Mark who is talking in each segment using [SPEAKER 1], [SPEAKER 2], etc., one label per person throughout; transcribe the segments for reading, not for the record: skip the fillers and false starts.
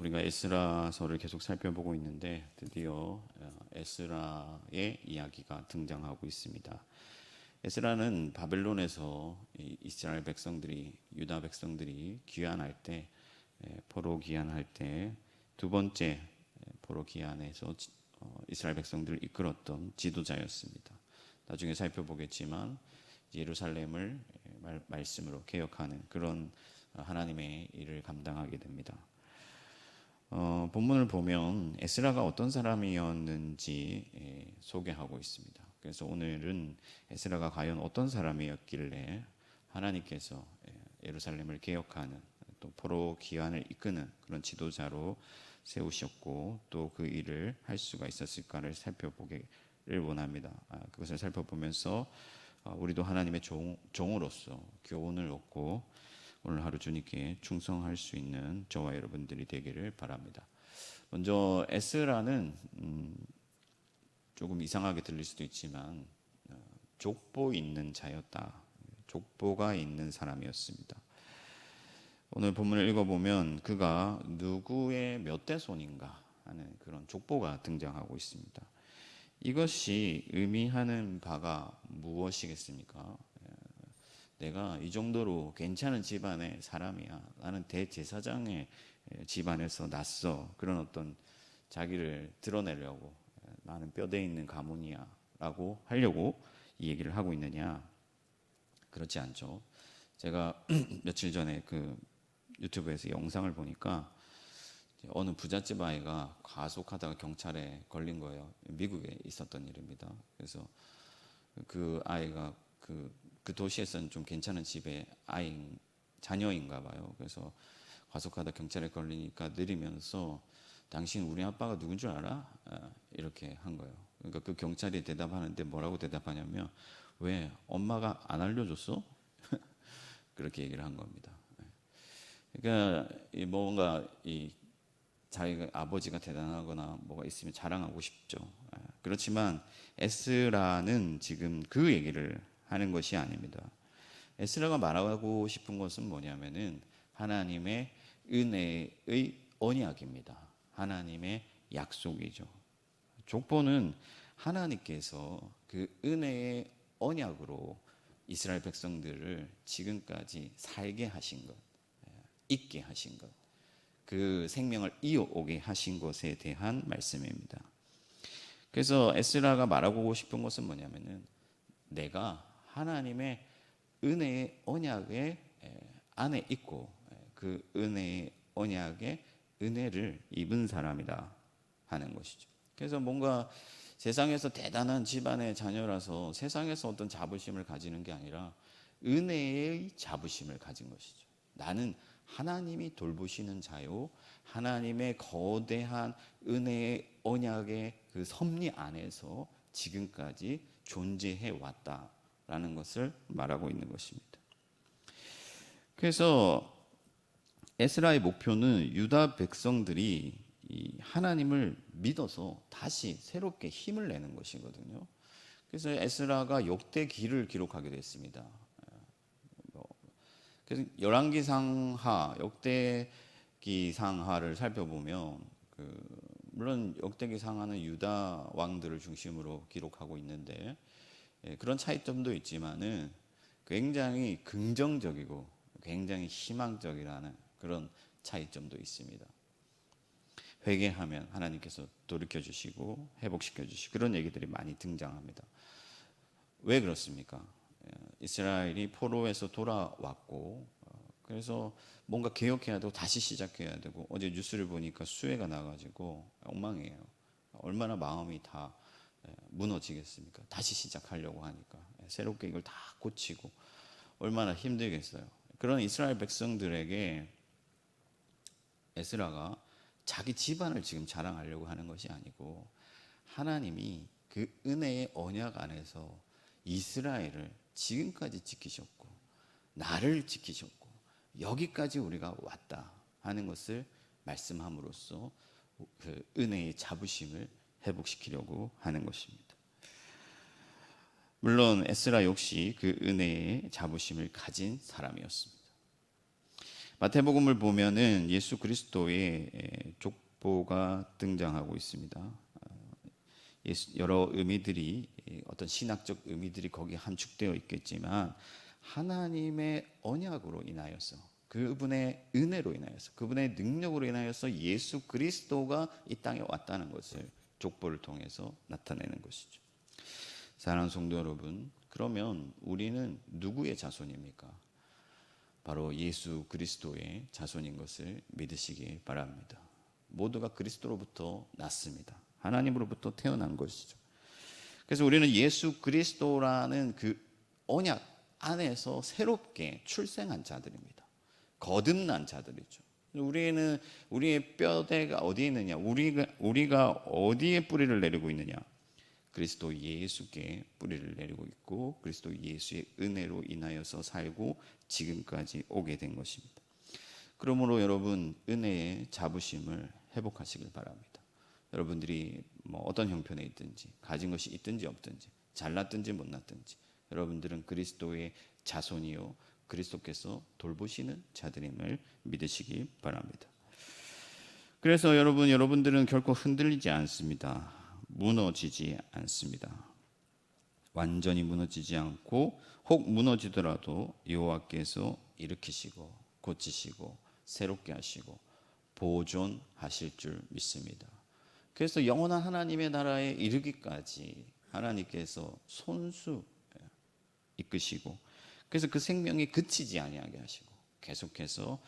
[SPEAKER 1] 우리가 에스라서를 계속 살펴보고 있는데 드디어 에스라의 이야기가 등장하고 있습니다. 에스라는 바벨론에서 이스라엘 백성들이, 유다 백성들이 귀환할 때, 포로 귀환할 때 두 번째 포로 귀환에서 이스라엘 백성들을 이끌었던 지도자였습니다. 나중에 살펴보겠지만 예루살렘을 말씀으로 개혁하는 그런 하나님의 일을 감당하게 됩니다. 본문을 보면 에스라가 어떤 사람이었는지 소개하고 있습니다. 그래서 오늘은 에스라가 과연 어떤 사람이었길래 하나님께서 예루살렘을 개혁하는, 또 포로 귀환을 이끄는 그런 지도자로 세우셨고 또 그 일을 할 수가 있었을까를 살펴보기를 원합니다. 그것을 살펴보면서 우리도 하나님의 종으로서 교훈을 얻고 오늘 하루 주님께 충성할 수 있는 저와 여러분들이 되기를 바랍니다. 먼저 에스라는 조금 이상하게 들릴 수도 있지만 족보 있는 자였다. 족보가 있는 사람이었습니다. 오늘 본문을 읽어보면 그가 누구의 몇 대 손인가 하는 그런 족보가 등장하고 있습니다. 이것이 의미하는 바가 무엇이겠습니까? 내가 이 정도로 괜찮은 집안의 사람이야. 나는 대제사장의 집안에서 났어. 그런 어떤 자기를 드러내려고, 나는 뼈대 있는 가문이야 라고 하려고 이 얘기를 하고 있느냐? 그렇지 않죠. 제가 며칠 전에 그 유튜브에서 영상을 보니까 어느 부잣집 아이가 과속하다가 경찰에 걸린 거예요. 미국에 있었던 일입니다. 그래서 그 아이가 그 도시에서는 좀 괜찮은 집의 자녀인가 봐요. 그래서 과속하다 경찰에 걸리니까 느리면서 당신 우리 아빠가 누군 줄 알아? 이렇게 한 거예요. 그러니까 그 경찰이 대답하는데 뭐라고 대답하냐면, 왜 엄마가 안 알려줬어? 그렇게 얘기를 한 겁니다. 그러니까 뭔가 자기가 아버지가 대단하거나 뭐가 있으면 자랑하고 싶죠. 그렇지만 에스라는 지금 그 얘기를 하는 것이 아닙니다. 에스라가 말하고 싶은 것은 뭐냐면은 하나님의 은혜의 언약입니다. 하나님의 약속이죠. 족보는 하나님께서 그 은혜의 언약으로 이스라엘 백성들을 지금까지 살게 하신 것, 있게 하신 것, 그 생명을 이어오게 하신 것에 대한 말씀입니다. 그래서 에스라가 말하고 싶은 것은 뭐냐면은 내가 하나님의 은혜의 언약의 안에 있고 그 은혜의 언약의 은혜를 입은 사람이다 하는 것이죠. 그래서 뭔가 세상에서 대단한 집안의 자녀라서 세상에서 어떤 자부심을 가지는 게 아니라 은혜의 자부심을 가진 것이죠. 나는 하나님이 돌보시는 자요, 하나님의 거대한 은혜의 언약의 그 섭리 안에서 지금까지 존재해 왔다라는 것을 말하고 있는 것입니다. 그래서 에스라의 목표는 유다 백성들이 이 하나님을 믿어서 다시 새롭게 힘을 내는 것이거든요. 그래서 에스라가 역대기를 기록하게 됐습니다. 그래서 열왕기상하, 역대기상하를 살펴보면 물론 역대기상하는 유다 왕들을 중심으로 기록하고 있는데 그런 차이점도 있지만은 굉장히 긍정적이고 굉장히 희망적이라는 그런 차이점도 있습니다. 회개하면 하나님께서 돌이켜 주시고 회복시켜 주시고 그런 얘기들이 많이 등장합니다. 왜 그렇습니까? 이스라엘이 포로에서 돌아왔고 그래서 뭔가 개혁해야 되고 다시 시작해야 되고, 어제 뉴스를 보니까 수해가 나가지고 엉망이에요. 얼마나 마음이 다 무너지겠습니까? 다시 시작하려고 하니까 새롭게 이걸 다 고치고 얼마나 힘들겠어요. 그런 이스라엘 백성들에게 에스라가 자기 집안을 지금 자랑하려고 하는 것이 아니고 하나님이 그 은혜의 언약 안에서 이스라엘을 지금까지 지키셨고 나를 지키셨고 여기까지 우리가 왔다 하는 것을 말씀함으로써 그 은혜의 자부심을 회복시키려고 하는 것입니다. 물론 에스라 역시 그 은혜의 자부심을 가진 사람이었습니다. 마태복음을 보면은 예수 그리스도의 족보가 등장하고 있습니다. 여러 의미들이, 어떤 신학적 의미들이 거기에 함축되어 있겠지만, 하나님의 언약으로 인하여서, 그분의 은혜로 인하여서, 그분의 능력으로 인하여서 예수 그리스도가 이 땅에 왔다는 것을 족보를 통해서 나타내는 것이죠. 사랑하는 성도 여러분, 그러면 우리는 누구의 자손입니까? 바로 예수 그리스도의 자손인 것을 믿으시기 바랍니다. 모두가 그리스도로부터 났습니다. 하나님으로부터 태어난 것이죠. 그래서 우리는 예수 그리스도라는 그 언약 안에서 새롭게 출생한 자들입니다. 거듭난 자들이죠. 우리는 우리의 뼈대가 어디에 있느냐? 우리가 어디에 뿌리를 내리고 있느냐? 그리스도 예수께 뿌리를 내리고 있고, 그리스도 예수의 은혜로 인하여서 살고 지금까지 오게 된 것입니다. 그러므로 여러분, 은혜의 자부심을 회복하시길 바랍니다. 여러분들이 어떤 형편에 있든지, 가진 것이 있든지 없든지, 잘났든지 못났든지, 여러분들은 그리스도의 자손이요 그리스도께서 돌보시는 자들임을 믿으시기 바랍니다. 그래서 여러분들은 결코 흔들리지 않습니다. 무너지지 않습니다. 완전히 무너지지 않고, 혹 무너지더라도 여호와께서 일으키시고 고치시고 새롭게 하시고 보존하실 줄 믿습니다. 그래서 영원한 하나님의 나라에 이르기까지 하나님께서 손수 이끄시고, 그래서 그 생명이 그치지 아니하게 하시고 계속해서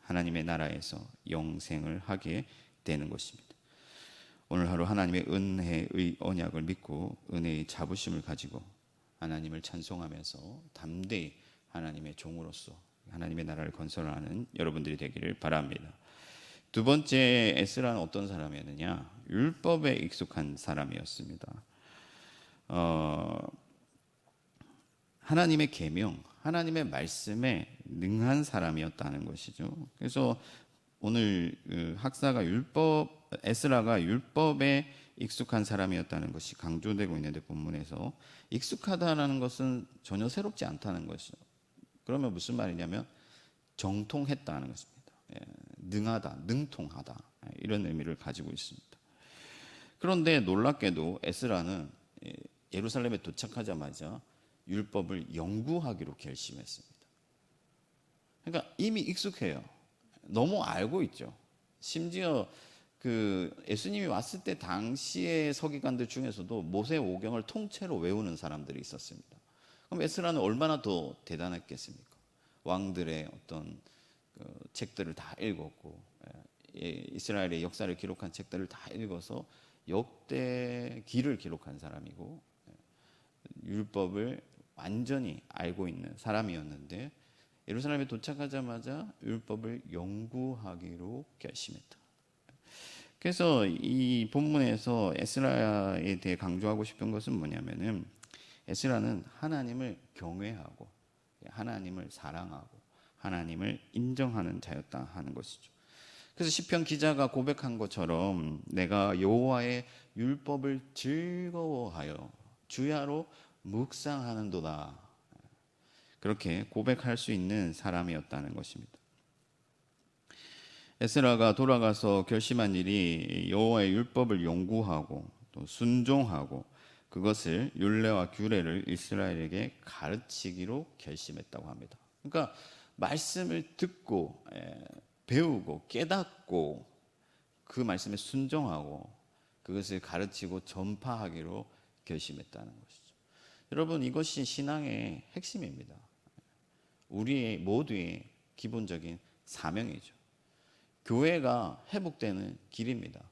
[SPEAKER 1] 하나님의 나라에서 영생을 하게 되는 것입니다. 오늘 하루 하나님의 은혜의 언약을 믿고 은혜의 자부심을 가지고 하나님을 찬송하면서 담대히 하나님의 종으로서 하나님의 나라를 건설하는 여러분들이 되기를 바랍니다. 두 번째, 에스라는 어떤 사람이었느냐? 율법에 익숙한 사람이었습니다. 하나님의 계명, 하나님의 말씀에 능한 사람이었다는 것이죠. 그래서 오늘 학사가 에스라가 율법에 익숙한 사람이었다는 것이 강조되고 있는데, 본문에서 익숙하다라는 것은 전혀 새롭지 않다는 것이죠. 그러면 무슨 말이냐면 정통했다는 것입니다. 능하다, 능통하다, 이런 의미를 가지고 있습니다. 그런데 놀랍게도 에스라는 예루살렘에 도착하자마자 율법을 연구하기로 결심했습니다. 그러니까 이미 익숙해요. 너무 알고 있죠. 심지어 예수님이 왔을 때 당시의 서기관들 중에서도 모세오경을 통째로 외우는 사람들이 있었습니다. 그럼 에스라는 얼마나 더 대단했겠습니까? 왕들의 어떤 책들을 다 읽었고, 이스라엘의 역사를 기록한 책들을 다 읽어서 역대기를 기록한 사람이고, 율법을 완전히 알고 있는 사람이었는데, 예루살렘에 도착하자마자 율법을 연구하기로 결심했다. 그래서 이 본문에서 에스라에 대해 강조하고 싶은 것은 뭐냐면은, 에스라는 하나님을 경외하고 하나님을 사랑하고 하나님을 인정하는 자였다 하는 것이죠. 그래서 시편 기자가 고백한 것처럼 내가 여호와의 율법을 즐거워하여 주야로 묵상하는도다, 그렇게 고백할 수 있는 사람이었다는 것입니다. 에스라가 돌아가서 결심한 일이 여호와의 율법을 연구하고 또 순종하고 그것을 율례와 규례를 이스라엘에게 가르치기로 결심했다고 합니다. 그러니까 말씀을 듣고 배우고 깨닫고 그 말씀에 순종하고 그것을 가르치고 전파하기로 결심했다는 것이죠. 여러분, 이것이 신앙의 핵심입니다. 우리의 모두의 기본적인 사명이죠. 교회가 회복되는 길입니다.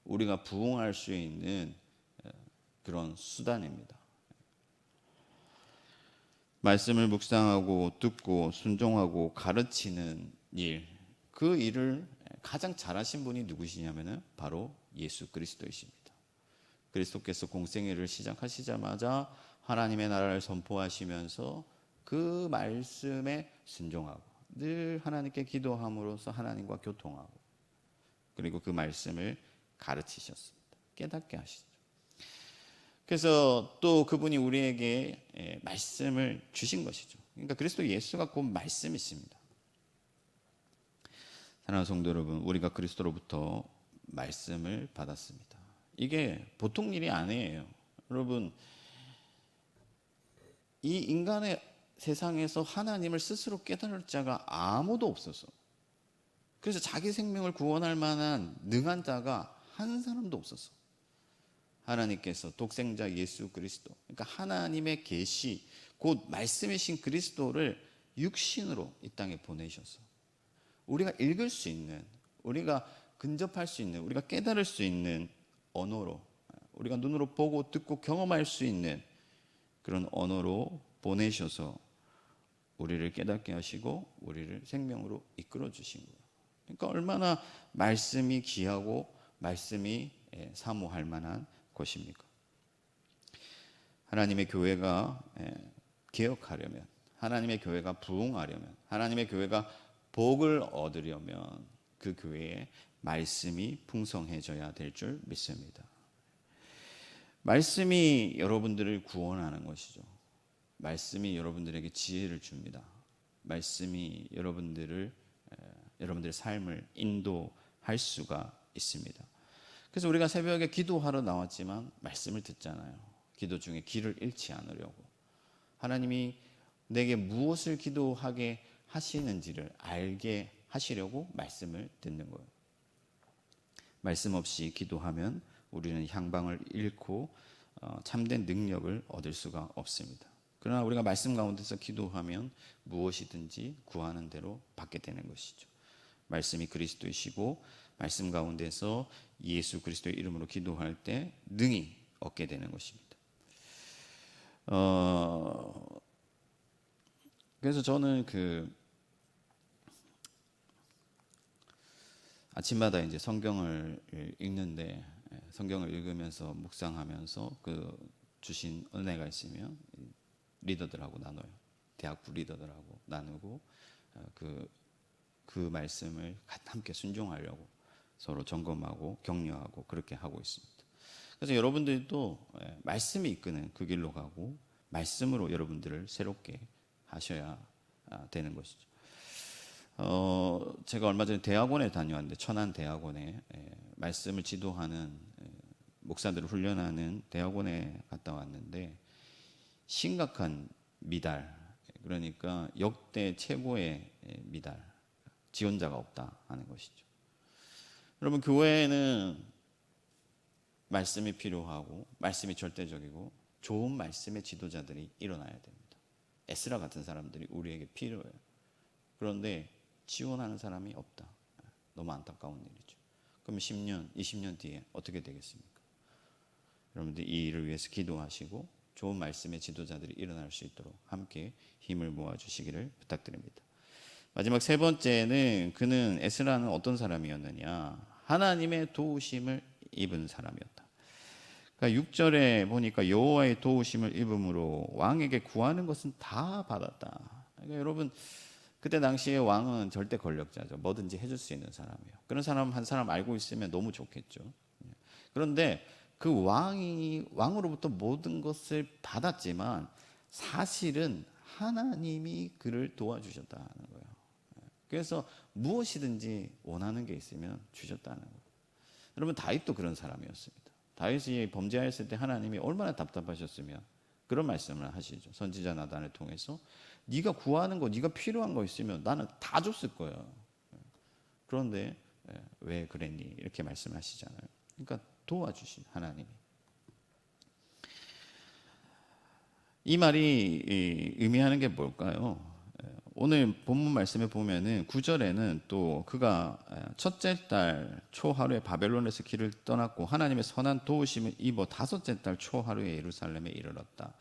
[SPEAKER 1] 우리가 부흥할 수 있는 그런 수단입니다. 말씀을 묵상하고 듣고 순종하고 가르치는 일, 그 일을 가장 잘하신 분이 누구시냐면은 바로 예수 그리스도이십니다. 그리스도께서 공생애를 시작하시자마자 하나님의 나라를 선포하시면서 그 말씀에 순종하고 늘 하나님께 기도함으로써 하나님과 교통하고, 그리고 그 말씀을 가르치셨습니다. 깨닫게 하시죠. 그래서 또 그분이 우리에게 말씀을 주신 것이죠. 그러니까 그리스도 예수가 곧 말씀이십니다. 사랑하는 성도 여러분, 우리가 그리스도로부터 말씀을 받았습니다. 이게 보통 일이 아니에요. 여러분, 이 인간의 세상에서 하나님을 스스로 깨달을 자가 아무도 없어서, 그래서 자기 생명을 구원할 만한 능한 자가 한 사람도 없었어. 하나님께서 독생자 예수 그리스도, 그러니까 하나님의 계시, 곧 말씀이신 그리스도를 육신으로 이 땅에 보내셔서 우리가 읽을 수 있는, 우리가 근접할 수 있는, 우리가 깨달을 수 있는 언어로, 우리가 눈으로 보고 듣고 경험할 수 있는 그런 언어로 보내셔서 우리를 깨닫게 하시고 우리를 생명으로 이끌어 주신 거예요. 그러니까 얼마나 말씀이 귀하고 말씀이 사모할 만한 것입니까? 하나님의 교회가 개혁하려면, 하나님의 교회가 부흥하려면, 하나님의 교회가 복을 얻으려면 그 교회에 말씀이 풍성해져야 될 줄 믿습니다. 말씀이 여러분들을 구원하는 것이죠. 말씀이 여러분들에게 지혜를 줍니다. 말씀이 여러분들의 삶을 인도할 수가 있습니다. 그래서 우리가 새벽에 기도하러 나왔지만 말씀을 듣잖아요. 기도 중에 길을 잃지 않으려고, 하나님이 내게 무엇을 기도하게 하시는지를 알게 하시려고 말씀을 듣는 거예요. 말씀 없이 기도하면 우리는 향방을 잃고 참된 능력을 얻을 수가 없습니다. 그러나 우리가 말씀 가운데서 기도하면 무엇이든지 구하는 대로 받게 되는 것이죠. 말씀이 그리스도이시고 말씀 가운데서 예수 그리스도의 이름으로 기도할 때 능히 얻게 되는 것입니다. 그래서 저는 아침마다 이제 성경을 읽는데, 성경을 읽으면서 묵상하면서 주신 은혜가 있으면 리더들하고 나눠요. 대학부 리더들하고 나누고 그 말씀을 함께 순종하려고 서로 점검하고 격려하고 그렇게 하고 있습니다. 그래서 여러분들도 말씀이 이끄는 그 길로 가고 말씀으로 여러분들을 새롭게 하셔야 되는 것이죠. 제가 얼마 전에 대학원에 다녀왔는데, 천안대학원에 말씀을 지도하는 목사들을 훈련하는 대학원에 갔다 왔는데 심각한 미달, 그러니까 역대 최고의 미달, 지원자가 없다 하는 것이죠. 여러분, 교회에는 말씀이 필요하고 말씀이 절대적이고 좋은 말씀의 지도자들이 일어나야 됩니다. 에스라 같은 사람들이 우리에게 필요해요. 그런데 지원하는 사람이 없다. 너무 안타까운 일이죠. 그럼 10년, 20년 뒤에 어떻게 되겠습니까? 여러분들 이 일을 위해서 기도하시고 좋은 말씀의 지도자들이 일어날 수 있도록 함께 힘을 모아주시기를 부탁드립니다. 마지막 세 번째는, 그는 에스라는 어떤 사람이었느냐? 하나님의 도우심을 입은 사람이었다. 그러니까 6절에 보니까 여호와의 도우심을 입음으로 왕에게 구하는 것은 다 받았다. 그러니까 여러분, 그때 당시에 왕은 절대 권력자죠. 뭐든지 해줄 수 있는 사람이에요. 그런 사람 한 사람 알고 있으면 너무 좋겠죠. 그런데 그 왕으로부터 모든 것을 받았지만 사실은 하나님이 그를 도와주셨다는 거예요. 그래서 무엇이든지 원하는 게 있으면 주셨다는 거예요. 여러분, 다윗도 그런 사람이었습니다. 다윗이 범죄하였을 때 하나님이 얼마나 답답하셨으면 그런 말씀을 하시죠. 선지자 나단을 통해서 네가 구하는 거, 네가 필요한 거 있으면 나는 다 줬을 거야. 그런데 왜 그랬니? 이렇게 말씀하시잖아요. 그러니까 도와주신 하나님이. 이 말이 의미하는 게 뭘까요? 오늘 본문 말씀에 보면은 9절에는 또 그가 첫째 달 초하루에 바벨론에서 길을 떠났고 하나님의 선한 도우심을 입어 다섯째 달 초하루에 예루살렘에 이르렀다.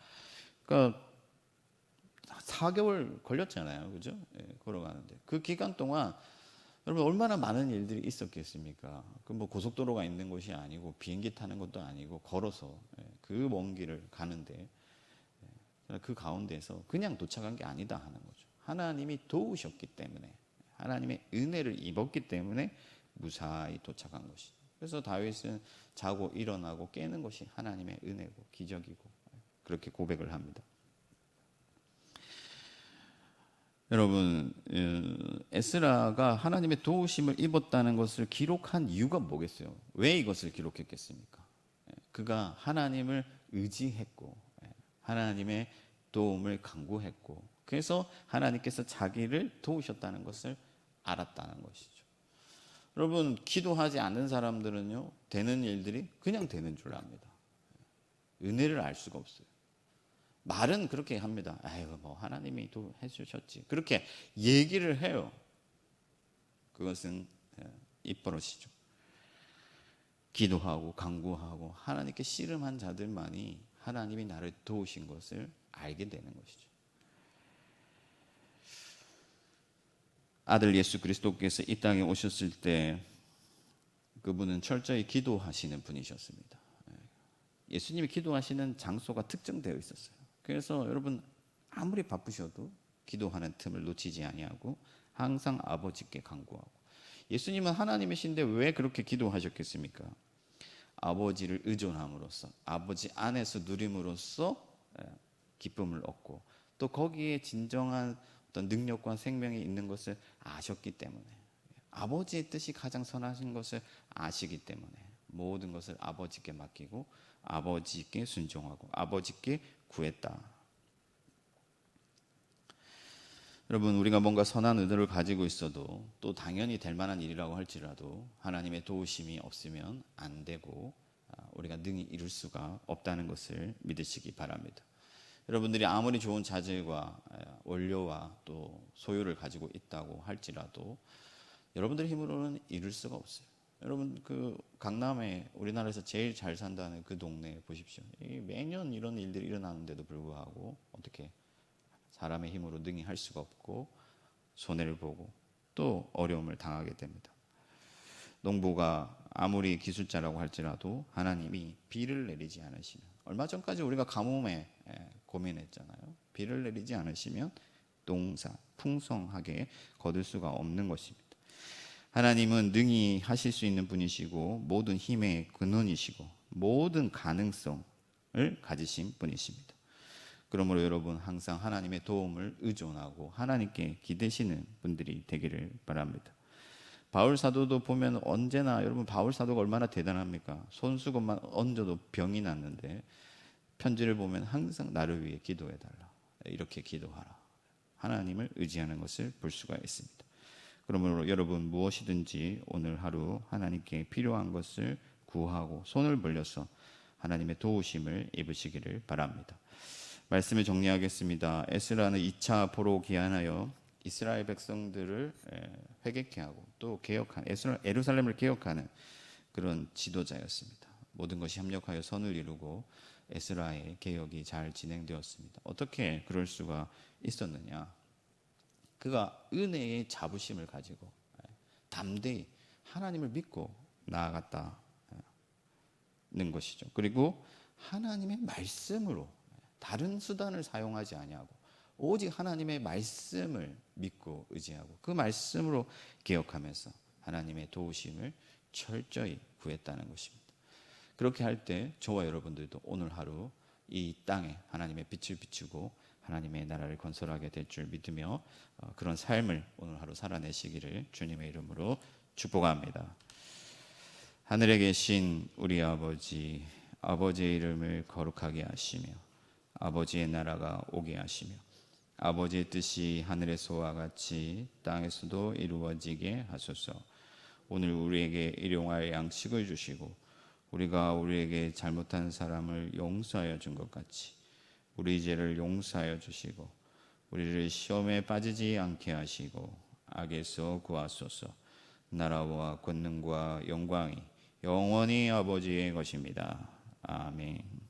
[SPEAKER 1] 그러니까 4개월 걸렸잖아요, 그죠? 걸어가는데 그 기간 동안 여러분 얼마나 많은 일들이 있었겠습니까? 그 뭐 고속도로가 있는 곳이 아니고 비행기 타는 것도 아니고 걸어서 그 먼 길을 가는데 그 가운데서 그냥 도착한 게 아니다 하는 거죠. 하나님이 도우셨기 때문에, 하나님의 은혜를 입었기 때문에 무사히 도착한 것이죠. 그래서 다윗은 자고 일어나고 깨는 것이 하나님의 은혜고 기적이고 그렇게 고백을 합니다. 여러분, 에스라가 하나님의 도우심을 입었다는 것을 기록한 이유가 뭐겠어요? 왜 이것을 기록했겠습니까? 그가 하나님을 의지했고 하나님의 도움을 간구했고 그래서 하나님께서 자기를 도우셨다는 것을 알았다는 것이죠. 여러분, 기도하지 않는 사람들은요, 되는 일들이 그냥 되는 줄 압니다. 은혜를 알 수가 없어요. 말은 그렇게 합니다. 아유, 뭐 하나님이 또 해주셨지. 그렇게 얘기를 해요. 그것은 입버릇이죠. 기도하고 간구하고 하나님께 씨름한 자들만이 하나님이 나를 도우신 것을 알게 되는 것이죠. 아들 예수 그리스도께서 이 땅에 오셨을 때 그분은 철저히 기도하시는 분이셨습니다. 예수님이 기도하시는 장소가 특정되어 있었어요. 그래서 여러분, 아무리 바쁘셔도 기도하는 틈을 놓치지 아니하고 항상 아버지께 간구하고, 예수님은 하나님이신데 왜 그렇게 기도하셨겠습니까? 아버지를 의존함으로써, 아버지 안에서 누림으로써 기쁨을 얻고, 또 거기에 진정한 어떤 능력과 생명이 있는 것을 아셨기 때문에, 아버지의 뜻이 가장 선하신 것을 아시기 때문에 모든 것을 아버지께 맡기고 아버지께 순종하고 아버지께 구했다. 여러분, 우리가 뭔가 선한 의도를 가지고 있어도 또 당연히 될 만한 일이라고 할지라도 하나님의 도우심이 없으면 안 되고 우리가 능히 이룰 수가 없다는 것을 믿으시기 바랍니다. 여러분들이 아무리 좋은 자질과 원료와 또 소유를 가지고 있다고 할지라도 여러분들 힘으로는 이룰 수가 없어요. 여러분, 그 강남에 우리나라에서 제일 잘 산다는 그 동네 보십시오. 매년 이런 일들이 일어나는데도 불구하고 어떻게 사람의 힘으로 능히 할 수가 없고 손해를 보고 또 어려움을 당하게 됩니다. 농부가 아무리 기술자라고 할지라도 하나님이 비를 내리지 않으시면, 얼마 전까지 우리가 가뭄에 고민했잖아요. 비를 내리지 않으시면 농사 풍성하게 거둘 수가 없는 것입니다. 하나님은 능히 하실 수 있는 분이시고 모든 힘의 근원이시고 모든 가능성을 가지신 분이십니다. 그러므로 여러분, 항상 하나님의 도움을 의존하고 하나님께 기대시는 분들이 되기를 바랍니다. 바울 사도도 보면 언제나, 여러분, 바울 사도가 얼마나 대단합니까? 손수건만 얹어도 병이 났는데 편지를 보면 항상 나를 위해 기도해달라, 이렇게 기도하라, 하나님을 의지하는 것을 볼 수가 있습니다. 그러므로 여러분, 무엇이든지 오늘 하루 하나님께 필요한 것을 구하고 손을 벌려서 하나님의 도우심을 입으시기를 바랍니다. 말씀을 정리하겠습니다. 에스라는 2차 포로 기한하여 이스라엘 백성들을 회개케 하고 또 개혁한, 예루살렘을 개혁하는 그런 지도자였습니다. 모든 것이 협력하여 선을 이루고 에스라의 개혁이 잘 진행되었습니다. 어떻게 그럴 수가 있었느냐? 그가 은혜의 자부심을 가지고 담대히 하나님을 믿고 나아갔다는 것이죠. 그리고 하나님의 말씀으로, 다른 수단을 사용하지 아니하고 오직 하나님의 말씀을 믿고 의지하고 그 말씀으로 기억하면서 하나님의 도우심을 철저히 구했다는 것입니다. 그렇게 할 때 저와 여러분들도 오늘 하루 이 땅에 하나님의 빛을 비추고 하나님의 나라를 건설하게 될 줄 믿으며 그런 삶을 오늘 하루 살아내시기를 주님의 이름으로 축복합니다. 하늘에 계신 우리 아버지, 아버지의 이름을 거룩하게 하시며 아버지의 나라가 오게 하시며 아버지의 뜻이 하늘에서와 같이 땅에서도 이루어지게 하소서. 오늘 우리에게 일용할 양식을 주시고 우리가 우리에게 잘못한 사람을 용서하여 준 것 같이 우리 죄를 용서하여 주시고 우리를 시험에 빠지지 않게 하시고 악에서 구하소서. 나라와 권능과 영광이 영원히 아버지의 것입니다. 아멘.